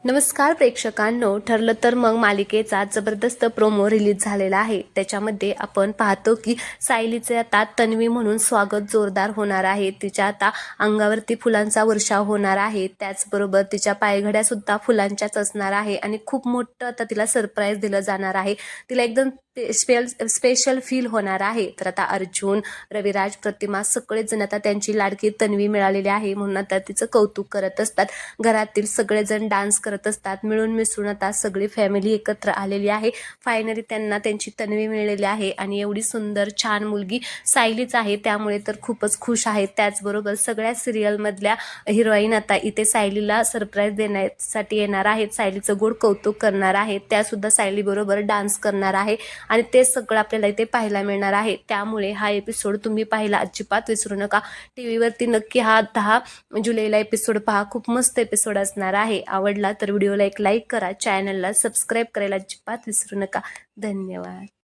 नमस्कार प्रेक्षकांनो, ठरलं तर मग मालिकेचा जबरदस्त प्रोमो रिलीज झालेला आहे। त्याच्यामध्ये आपण पाहतो की सायलीचे आता तन्वी म्हणून स्वागत जोरदार होणार आहे। तिच्या आता अंगावरती फुलांचा वर्षाव होणार आहे। त्याचबरोबर तिच्या पायघड्या सुद्धा फुलांच्याच असणार आहे आणि खूप मोठं आता तिला सरप्राईज दिलं जाणार आहे। तिला एकदम स्पेशल फील होणार आहे। तर आता अर्जुन, रविराज, प्रतिमा सगळेच जण आता त्यांची लाडकी तन्वी मिळालेली आहे म्हणून आता तिचं कौतुक करत असतात। घरातील सगळेजण डान्स करत असतात। मिळून मिसळून आता सगळी फॅमिली एकत्र आलेली आहे। फायनली त्यांना त्यांची तन्वी मिळालेली आहे आणि एवढी सुंदर छान मुलगी सायलीच आहे, त्यामुळे तर खूपच खुश आहेत। त्याचबरोबर सगळ्या सिरियल मधल्या हिरोईन आता इथे सायलीला सरप्राईज देण्यासाठी येणार आहेत। सायलीचं गोड कौतुक करणार आहेत। त्या सुद्धा सायली बरोबर डान्स करणार आहे आणि ते सगळं आपल्याला इथे पाहायला मिळणार आहे। त्यामुळे हा एपिसोड तुम्ही पाहायला अजिबात विसरू नका। टीव्ही वरती नक्की हा 10 जुलैला एपिसोड पहा। खूप मस्त एपिसोड असणार आहे। आवडला तर व्हिडिओला एक लाईक करा, चॅनलला सबस्क्राईब करायला अजिबात विसरू नका। धन्यवाद।